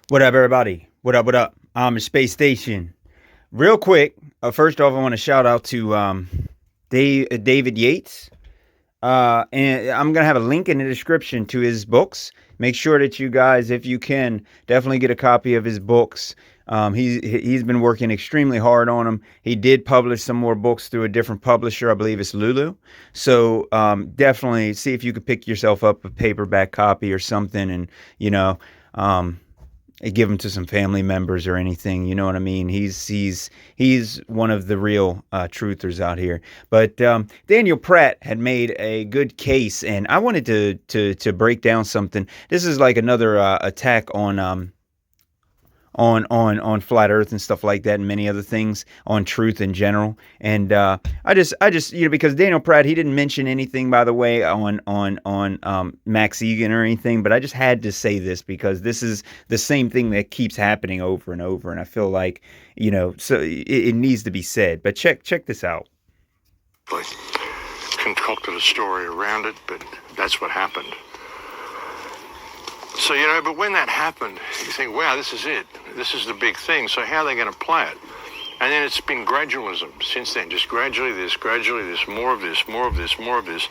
What up, everybody? What up? I'm Space Station. Real quick, first off, I want to shout out to David Yates. And I'm going to have a link in the description to his books. Make sure that you guys, if you can, definitely get a copy of his books. He's been working extremely hard on them. He did publish some more books through a different publisher. I believe it's Lulu. So definitely see if you could pick yourself up a paperback copy or something and, you know, um, give him to some family members or anything. You know what I mean? He's one of the real truthers out here. But Daniel Pratt had made a good case, and I wanted to break down something. This is like another attack on flat Earth and stuff like that, and many other things on truth in general. And I just because Daniel Pratt, he didn't mention anything, by the way, on Max Egan or anything, but I just had to say this because this is the same thing that keeps happening over and over, and I feel like so it needs to be said. But check this out. Concocted a story around it, but that's what happened. So, but when that happened, you think, wow, this is it. This is the big thing. So how are they going to play it? And then it's been gradualism since then, just gradually this, more of this, more of this, more of this.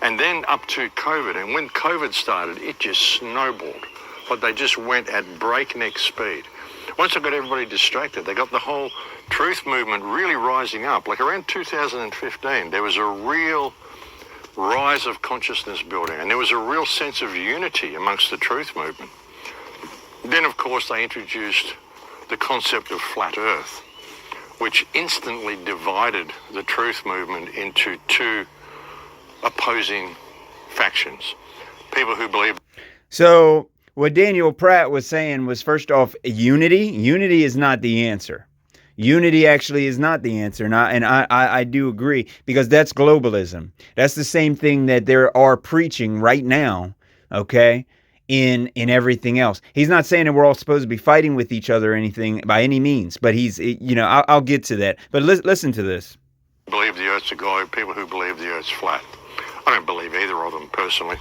And then up to COVID. And when COVID started, it just snowballed. But they just went at breakneck speed. Once they got everybody distracted, they got the whole truth movement really rising up. Like around 2015, there was a real rise of consciousness building, and there was a real sense of unity amongst the truth movement. Then, of course, they introduced the concept of flat Earth, which instantly divided the truth movement into two opposing factions. People who believe... So what Daniel Pratt was saying was, first off, unity is not the answer. Unity actually is not the answer, and I do agree, because that's globalism. That's the same thing that they are preaching right now, okay, in everything else. He's not saying that we're all supposed to be fighting with each other or anything by any means, but I'll get to that. But listen to this. Believe the Earth's a globe, people who believe the Earth's flat. I don't believe either of them personally.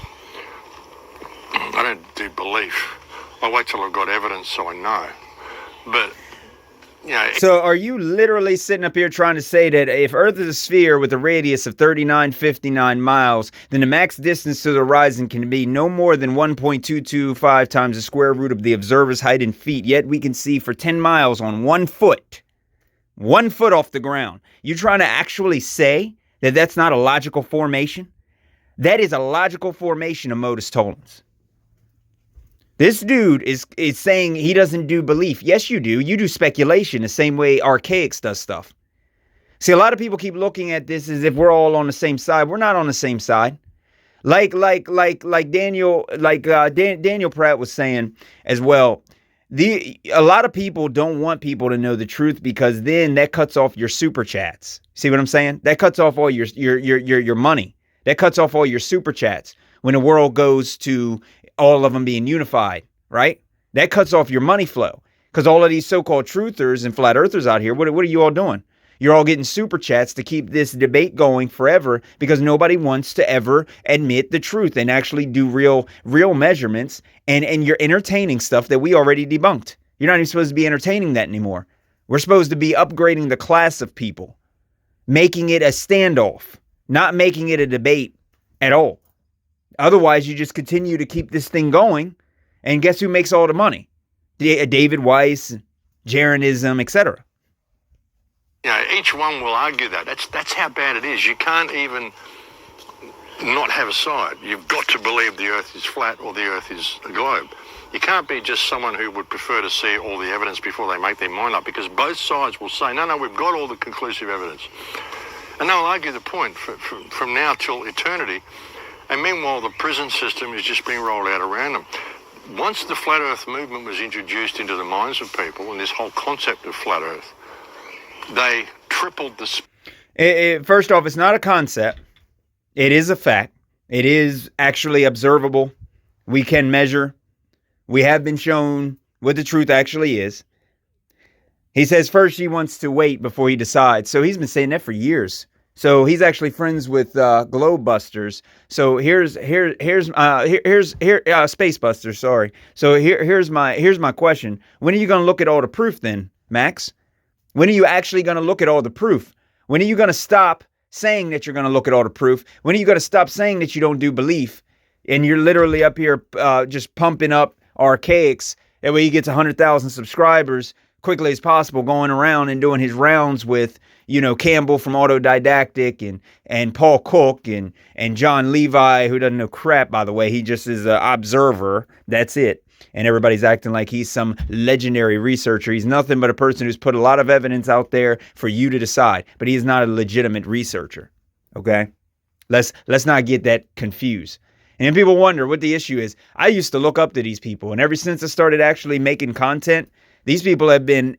I don't do belief. I wait till I've got evidence so I know. But so are you literally sitting up here trying to say that if Earth is a sphere with a radius of 3959 miles, then the max distance to the horizon can be no more than 1.225 times the square root of the observer's height in feet, yet we can see for 10 miles on 1 foot. 1 foot off the ground. You trying to actually say that that's not a logical formation? That is a logical formation of modus tollens. This dude is saying he doesn't do belief. Yes, you do. You do speculation the same way Archaics does stuff. See, a lot of people keep looking at this as if we're all on the same side. We're not on the same side. Like Daniel Pratt was saying as well. A lot of people don't want people to know the truth, because then that cuts off your super chats. See what I'm saying? That cuts off all your money. That cuts off all your super chats when the world goes to all of them being unified, right? That cuts off your money flow, because all of these so-called truthers and flat earthers out here, what are you all doing? You're all getting super chats to keep this debate going forever, because nobody wants to ever admit the truth and actually do real measurements, and you're entertaining stuff that we already debunked. You're not even supposed to be entertaining that anymore. We're supposed to be upgrading the class of people, making it a standoff, not making it a debate at all. Otherwise, you just continue to keep this thing going, and guess who makes all the money? David Weiss, Darwinism, etc. Each one will argue that. That's how bad it is. You can't even not have a side. You've got to believe the Earth is flat or the Earth is a globe. You can't be just someone who would prefer to see all the evidence before they make their mind up, because both sides will say, no, we've got all the conclusive evidence. And they'll argue the point from now till eternity. And meanwhile, the prison system is just being rolled out around them. Once the flat Earth movement was introduced into the minds of people, and this whole concept of flat Earth, they tripled the... First off, it's not a concept. It is a fact. It is actually observable. We can measure. We have been shown what the truth actually is. He says first he wants to wait before he decides. So he's been saying that for years. So he's actually friends with Globebusters. So here's Space Busters. Sorry. So here's my question. When are you going to look at all the proof then, Max? When are you actually going to look at all the proof? When are you going to stop saying that you're going to look at all the proof? When are you going to stop saying that you don't do belief? And you're literally up here just pumping up archaics. That way he gets 100,000 subscribers quickly as possible, going around and doing his rounds with, Campbell from Autodidactic and Paul Cook and John Levi, who doesn't know crap, by the way. He just is an observer. That's it. And everybody's acting like he's some legendary researcher. He's nothing but a person who's put a lot of evidence out there for you to decide. But he is not a legitimate researcher. Okay? Let's not get that confused. And people wonder what the issue is. I used to look up to these people. And ever since I started actually making content, these people have been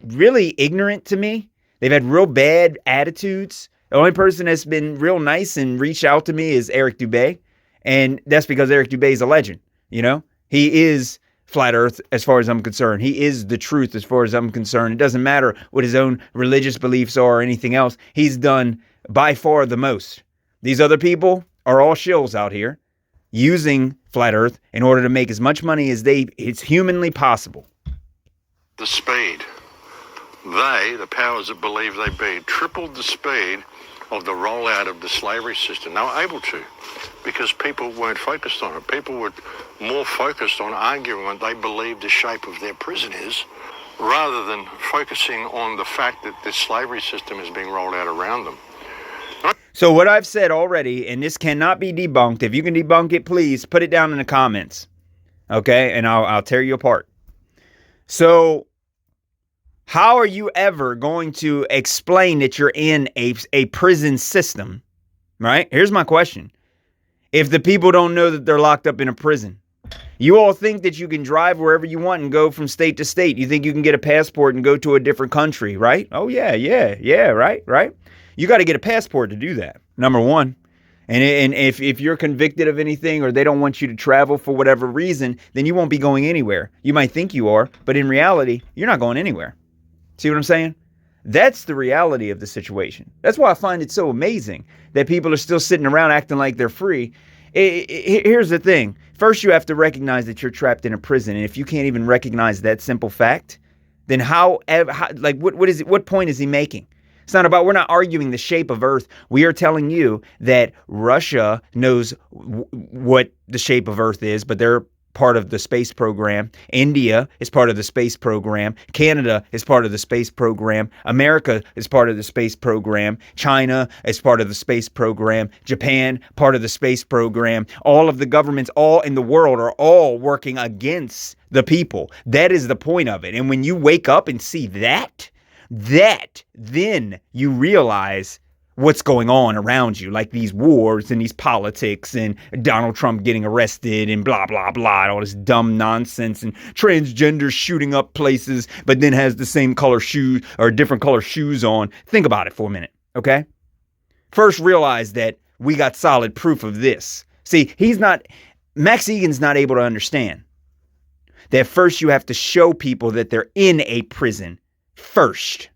really ignorant to me. They've had real bad attitudes. The only person that's been real nice and reached out to me is Eric Dubay. And that's because Eric Dubay is a legend. He is flat earth as far as I'm concerned. He is the truth as far as I'm concerned. It doesn't matter what his own religious beliefs are or anything else. He's done by far the most. These other people are all shills out here using flat earth in order to make as much money as it's humanly possible. The speed. They, the powers that believe they be, tripled the speed of the rollout of the slavery system. They were able to, because people weren't focused on it. People were more focused on arguing what they believed the shape of their prison is, rather than focusing on the fact that this slavery system is being rolled out around them. So what I've said already, and this cannot be debunked. If you can debunk it, please put it down in the comments. Okay? And I'll tear you apart. So how are you ever going to explain that you're in a prison system, right? Here's my question. If the people don't know that they're locked up in a prison, you all think that you can drive wherever you want and go from state to state. You think you can get a passport and go to a different country, right? Oh, yeah, right? You got to get a passport to do that, number one. And if you're convicted of anything or they don't want you to travel for whatever reason, then you won't be going anywhere. You might think you are, but in reality, you're not going anywhere. See what I'm saying? That's the reality of the situation. That's why I find it so amazing that people are still sitting around acting like they're free. Here's the thing. First, you have to recognize that you're trapped in a prison. And if you can't even recognize that simple fact, then what point is he making? It's not about, we're not arguing the shape of Earth. We are telling you that Russia knows what the shape of Earth is, but they're part of the space program. India is part of the space program. Canada is part of the space program. America is part of the space program. China is part of the space program. Japan, part of the space program. All of the governments all in the world are all working against the people. That is the point of it. And when you wake up and see that, then you realize what's going on around you, like these wars and these politics and Donald Trump getting arrested and blah, blah, blah, and all this dumb nonsense and transgender shooting up places, but then has the same color shoes or different color shoes on. Think about it for a minute, okay? First, realize that we got solid proof of this. See, Max Egan's not able to understand that first you have to show people that they're in a prison first.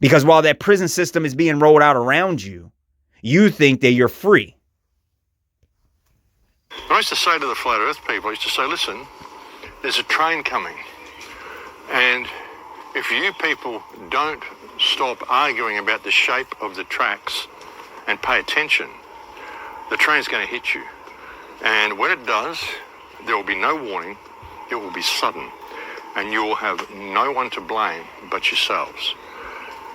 Because while that prison system is being rolled out around you, you think that you're free. I used to say to the flat earth people, I used to say, listen, there's a train coming. And if you people don't stop arguing about the shape of the tracks and pay attention, the train's going to hit you. And when it does, there will be no warning. It will be sudden. And you will have no one to blame but yourselves.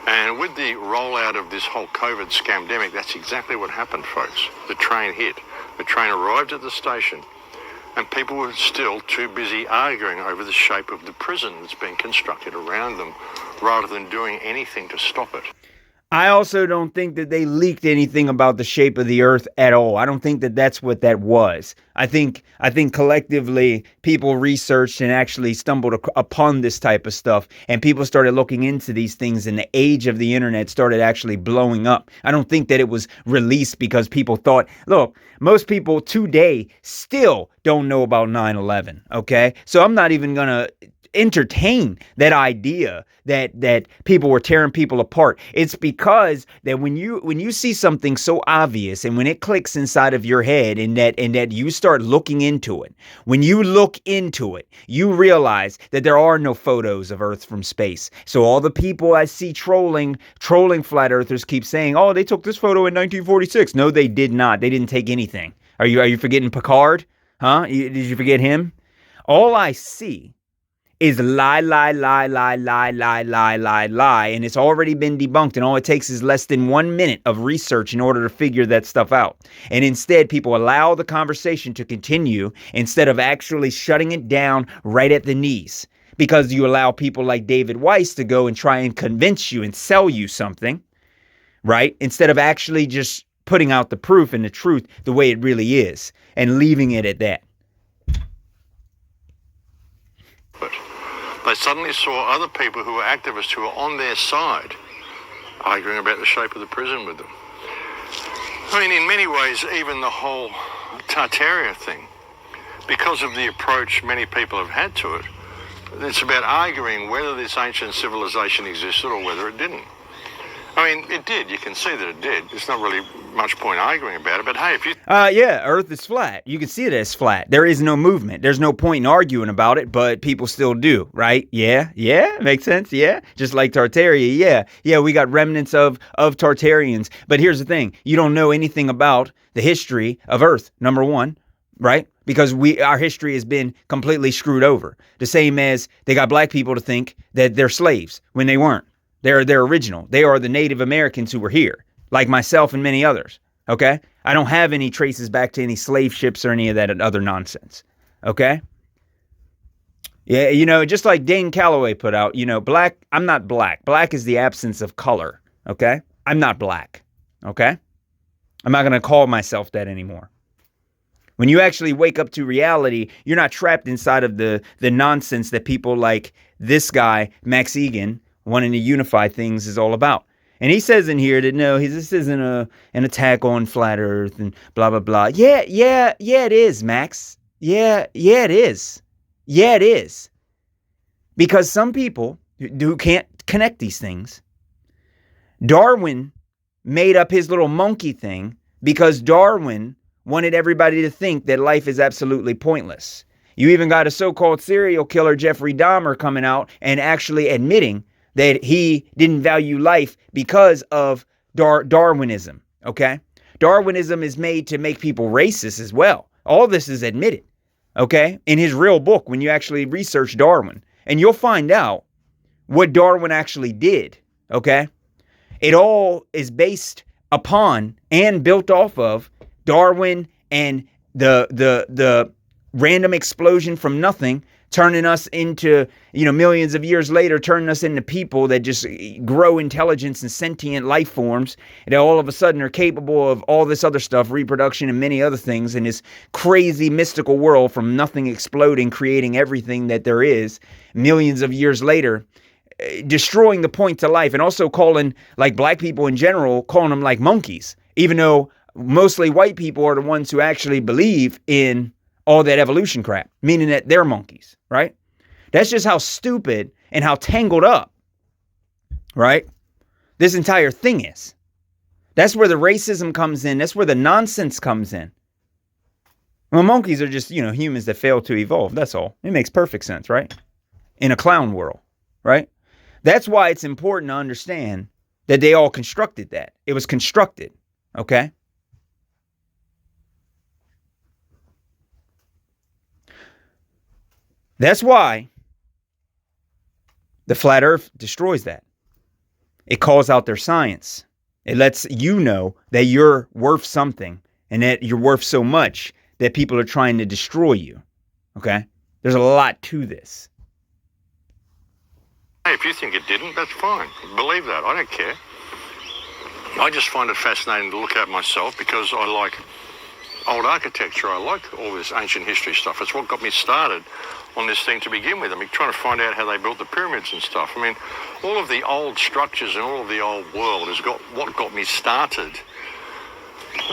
And with the rollout of this whole COVID scamdemic, that's exactly what happened, folks. The train hit. The train arrived at the station, and people were still too busy arguing over the shape of the prison that's being constructed around them, rather than doing anything to stop it. I also don't think that they leaked anything about the shape of the earth at all. I don't think that that's what that was. I think collectively people researched and actually stumbled upon this type of stuff, and people started looking into these things, and the age of the internet started actually blowing up. I don't think that it was released because people thought, look, most people today still don't know about 9/11. Okay. So I'm not even going to entertain that idea that people were tearing people apart. It's because that when you see something so obvious, and when it clicks inside of your head, and that you start looking into it, when you look into it, you realize that there are no photos of Earth from space. So all the people I see trolling flat earthers keep saying, oh, they took this photo in 1946. No, they did not. They didn't take anything. Are you forgetting Picard? Huh? Did you forget him? All I see is lie, and it's already been debunked, and all it takes is less than 1 minute of research in order to figure that stuff out. And instead, people allow the conversation to continue instead of actually shutting it down right at the knees, because you allow people like David Weiss to go and try and convince you and sell you something, right? Instead of actually just putting out the proof and the truth the way it really is and leaving it at that. They suddenly saw other people who were activists who were on their side arguing about the shape of the prison with them. I mean, in many ways, even the whole Tartaria thing, because of the approach many people have had to it, it's about arguing whether this ancient civilization existed or whether it didn't. I mean, it did. You can see that it did. There's not really much point arguing about it. But hey, if you... yeah, Earth is flat. You can see it as flat. There is no movement. There's no point in arguing about it, but people still do, right? Yeah, makes sense, yeah. Just like Tartaria, yeah, we got remnants of Tartarians. But here's the thing. You don't know anything about the history of Earth, number one, right? Because our history has been completely screwed over. The same as they got black people to think that they're slaves when they weren't. They're original. They are the Native Americans who were here, like myself and many others, okay? I don't have any traces back to any slave ships or any of that other nonsense, okay? Yeah, just like Dane Calloway put out, black, I'm not black. Black is the absence of color, okay? I'm not black, okay? I'm not going to call myself that anymore. When you actually wake up to reality, you're not trapped inside of the nonsense that people like this guy, Max Egan, wanting to unify things is all about. And he says in here that no, this isn't an attack on flat earth and blah, blah, blah. Yeah, it is, Max. Yeah, it is. Yeah, it is. Because some people who can't connect these things, Darwin made up his little monkey thing because Darwin wanted everybody to think that life is absolutely pointless. You even got a so-called serial killer, Jeffrey Dahmer, coming out and actually admitting that he didn't value life because of Darwinism, okay? Darwinism is made to make people racist as well. All this is admitted, okay? In his real book, when you actually research Darwin, and you'll find out what Darwin actually did, okay? It all is based upon and built off of Darwin and the random explosion from nothing, turning us into, millions of years later, turning us into people that just grow intelligence and sentient life forms, and all of a sudden are capable of all this other stuff, reproduction and many other things, in this crazy mystical world from nothing exploding, creating everything that there is, millions of years later, destroying the point to life, and also calling, like black people in general, calling them like monkeys, even though mostly white people are the ones who actually believe in all that evolution crap, meaning that they're monkeys, right? That's just how stupid and how tangled up, right, this entire thing is. That's where the racism comes in. That's where the nonsense comes in. Well, monkeys are just, humans that fail to evolve. That's all. It makes perfect sense, right? In a clown world, right? That's why it's important to understand that they all constructed that. It was constructed, okay? That's why the flat earth destroys that. It calls out their science. It lets you know that you're worth something and that you're worth so much that people are trying to destroy you. Okay? There's a lot to this. Hey, if you think it didn't, that's fine. Believe that. I don't care. I just find it fascinating to look at myself because I like old architecture. I like all this ancient history stuff. It's what got me started on this thing to begin with. I mean, trying to find out how they built the pyramids and stuff. I mean, all of the old structures and all of the old world has got what got me started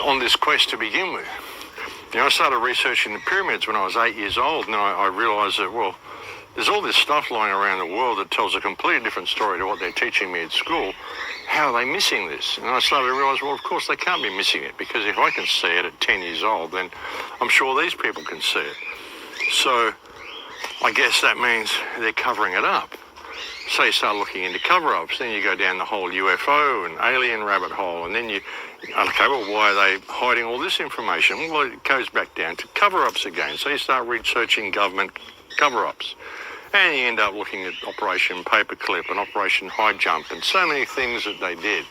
on this quest to begin with. I started researching the pyramids when I was 8 years old, and I realised that, well, there's all this stuff lying around the world that tells a completely different story to what they're teaching me at school. How are they missing this? And I started to realise, well, of course they can't be missing it, because if I can see it at 10 years old, then I'm sure these people can see it. So I guess that means they're covering it up. So you start looking into cover-ups, then you go down the whole UFO and alien rabbit hole, and then okay, well, why are they hiding all this information? Well, it goes back down to cover-ups again. So you start researching government cover-ups, and you end up looking at Operation Paperclip and Operation High Jump and so many things that they did.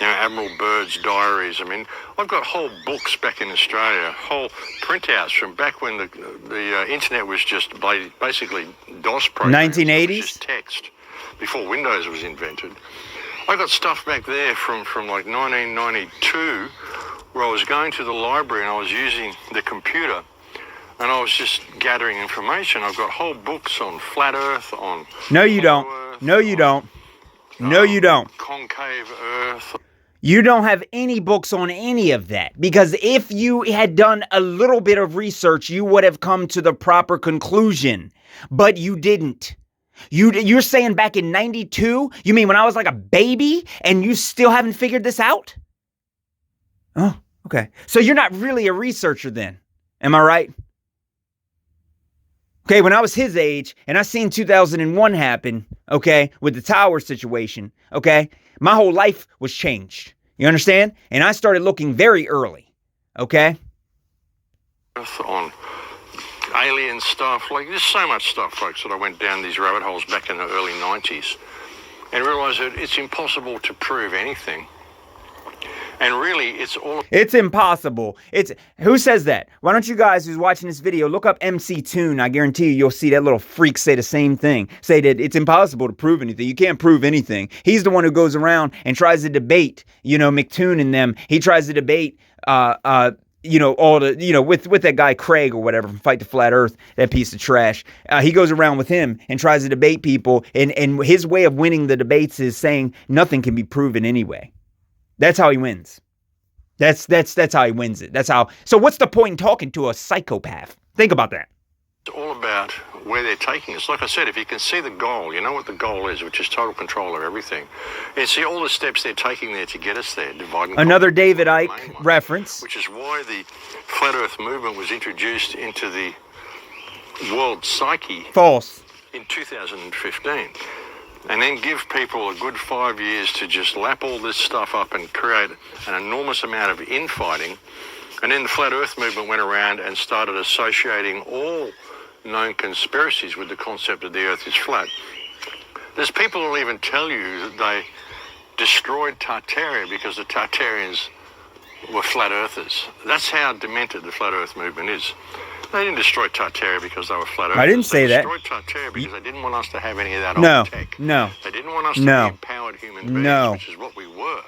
Admiral Byrd's diaries. I mean, I've got whole books back in Australia, whole printouts from back when the internet was just basically DOS programs. 1980s? Just text, before Windows was invented. I got stuff back there from like 1992, where I was going to the library and I was using the computer, and I was just gathering information. I've got whole books on flat Earth, on... No, you don't. No, you don't. No, you don't. Concave Earth. You don't have any books on any of that, because if you had done a little bit of research, you would have come to the proper conclusion, but you didn't. You're saying back in 92? You mean when I was like a baby and you still haven't figured this out? Oh, okay. So you're not really a researcher then. Am I right? Okay, when I was his age and I seen 2001 happen, okay, with the tower situation, okay, my whole life was changed. You understand? And I started looking very early, okay? On alien stuff, like there's so much stuff, folks, that I went down these rabbit holes back in the early 90s and realized that it's impossible to prove anything. And really, it's impossible. Who says that? Why don't you guys who's watching this video look up MC Toon? I guarantee you'll see that little freak say the same thing. Say that it's impossible to prove anything. You can't prove anything. He's the one who goes around and tries to debate, McToon and them. He tries to debate, all the, with that guy Craig or whatever from Fight the Flat Earth, that piece of trash. He goes around with him and tries to debate people. And his way of winning the debates is saying nothing can be proven anyway. That's how he wins. That's how he wins it. So what's the point in talking to a psychopath? Think about that. It's all about where they're taking us. Like I said, if you can see the goal, you know what the goal is, which is total control of everything. And see all the steps they're taking there to get us there. Another David Icke reference. Which is why the Flat Earth movement was introduced into the world psyche. False. In 2015. And then give people a good 5 years to just lap all this stuff up and create an enormous amount of infighting. And then the Flat Earth movement went around and started associating all known conspiracies with the concept that the Earth is flat. There's people who'll even tell you that they destroyed Tartaria because the Tartarians were flat earthers. That's how demented the Flat Earth movement is. They didn't destroy Tartaria because they were flat earthers. I didn't say that. They destroyed Tartaria because they didn't want us to have any of that old tech. No. They didn't want us to be empowered human beings, which is what we were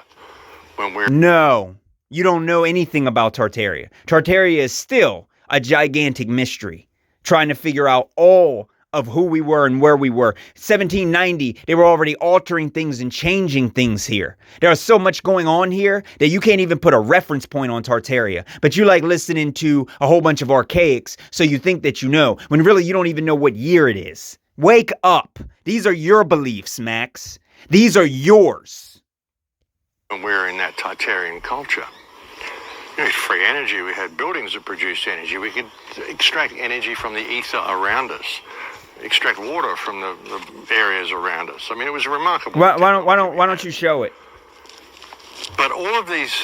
when we're... No. You don't know anything about Tartaria. Tartaria is still a gigantic mystery. Trying to figure out all of who we were and where we were. 1790, they were already altering things and changing things here. There was so much going on here that you can't even put a reference point on Tartaria. But you like listening to a whole bunch of archaics, so you think that you know, when really you don't even know what year it is. Wake up. These are your beliefs, Max. These are yours. And we're in that Tartarian culture. We had free energy. We had buildings that produced energy. We could extract energy from the ether around us. Extract water from the areas around us. I mean, it was remarkable. Why don't you show it? But all of these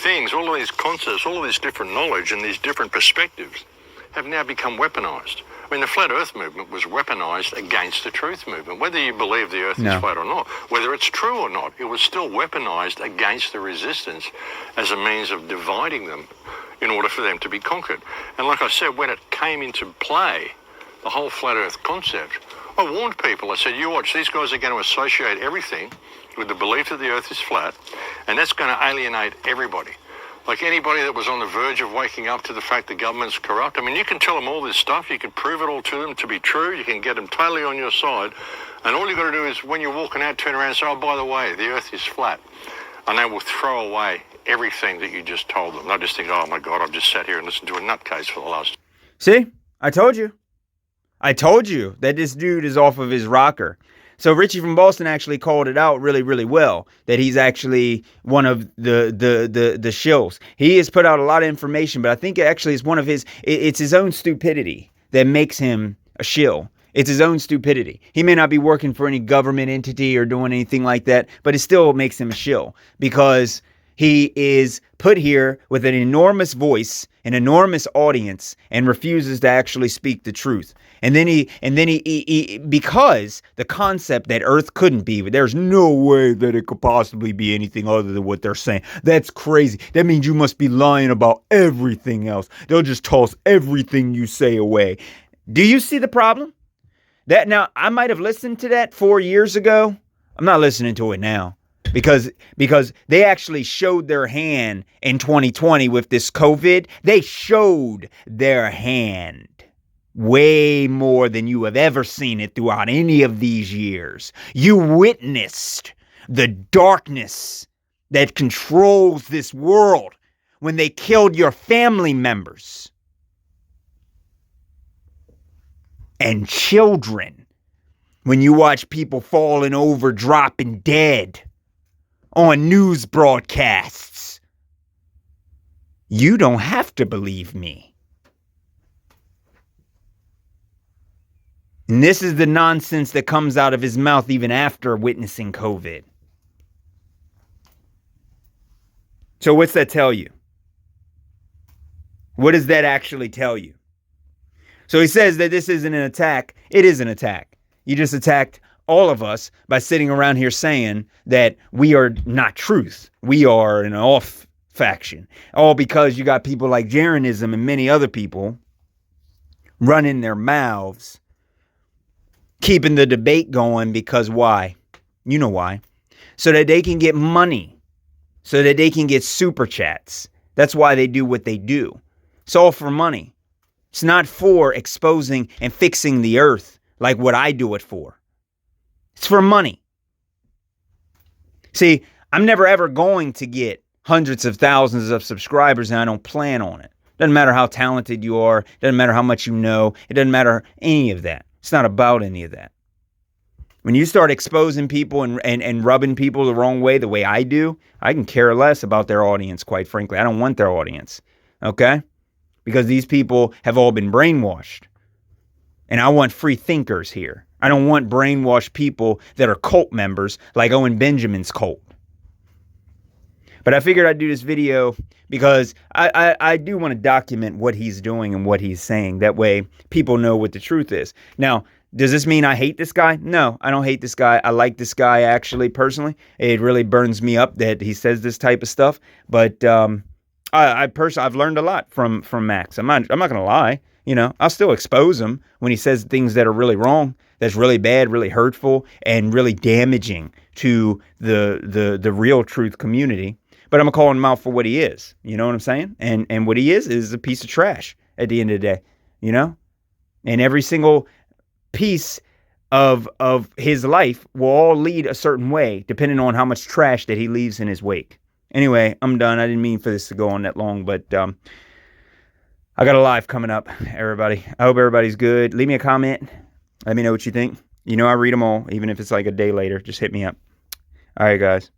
things, all of these concepts, all of this different knowledge and these different perspectives have now become weaponized. I mean, the Flat Earth movement was weaponized against the truth movement. Whether you believe the Earth is flat or not, whether it's true or not, it was still weaponized against the resistance as a means of dividing them in order for them to be conquered. And like I said, when it came into play, the whole Flat Earth concept, I warned people. I said, you watch, these guys are going to associate everything with the belief that the Earth is flat, and that's going to alienate everybody. Like anybody that was on the verge of waking up to the fact the government's corrupt. I mean, you can tell them all this stuff. You can prove it all to them to be true. You can get them totally on your side. And all you've got to do is when you're walking out, turn around and say, oh, by the way, the Earth is flat. And they will throw away everything that you just told them. They'll just think, oh my God, I've just sat here and listened to a nutcase for the last... See? I told you. I told you that this dude is off of his rocker. So Richie from Boston actually called it out really, really well, that he's actually one of the shills. He has put out a lot of information, but I think it actually is one of his, it's his own stupidity that makes him a shill. It's his own stupidity. He may not be working for any government entity or doing anything like that, but it still makes him a shill because he is put here with an enormous voice, an enormous audience, and refuses to actually speak the truth. And then he because the concept that Earth couldn't be, but there's no way that it could possibly be anything other than what they're saying. That's crazy. That means you must be lying about everything else. They'll just toss everything you say away. Do you see the problem? That now, I might have listened to that 4 years ago. I'm not listening to it now because they actually showed their hand in 2020 with this COVID. They showed their hand way more than you have ever seen it throughout any of these years. You witnessed the darkness that controls this world when they killed your family members and children. When you watch people falling over, dropping dead on news broadcasts. You don't have to believe me. And this is the nonsense that comes out of his mouth even after witnessing COVID. So what's that tell you? What does that actually tell you? So he says that this isn't an attack. It is an attack. You just attacked all of us by sitting around here saying that we are not truth. We are an off faction. All because you got people like Darwinism and many other people running their mouths, keeping the debate going because why? You know why. So that they can get money. So that they can get super chats. That's why they do what they do. It's all for money. It's not for exposing and fixing the earth like what I do it for. It's for money. See, I'm never ever going to get hundreds of thousands of subscribers, and I don't plan on it. Doesn't matter how talented you are. Doesn't matter how much you know. It doesn't matter any of that. It's not about any of that. When you start exposing people and rubbing people the wrong way, the way I do, I can care less about their audience, quite frankly. I don't want their audience, okay? Because these people have all been brainwashed. And I want free thinkers here. I don't want brainwashed people that are cult members like Owen Benjamin's cult. But I figured I'd do this video because I do want to document what he's doing and what he's saying. That way people know what the truth is. Now, does this mean I hate this guy? No, I don't hate this guy. I like this guy actually personally. It really burns me up that he says this type of stuff. But I personally, I've learned a lot from Max. I'm not gonna lie. You know, I'll still expose him when he says things that are really wrong, that's really bad, really hurtful, and really damaging to the real truth community. But I'm gonna call him out for what he is. You know what I'm saying? And what he is a piece of trash at the end of the day. You know, and every single piece of his life will all lead a certain way, depending on how much trash that he leaves in his wake. Anyway, I'm done. I didn't mean for this to go on that long, but I got a live coming up, everybody. I hope everybody's good. Leave me a comment. Let me know what you think. You know I read them all, even if it's like a day later. Just hit me up. All right, guys.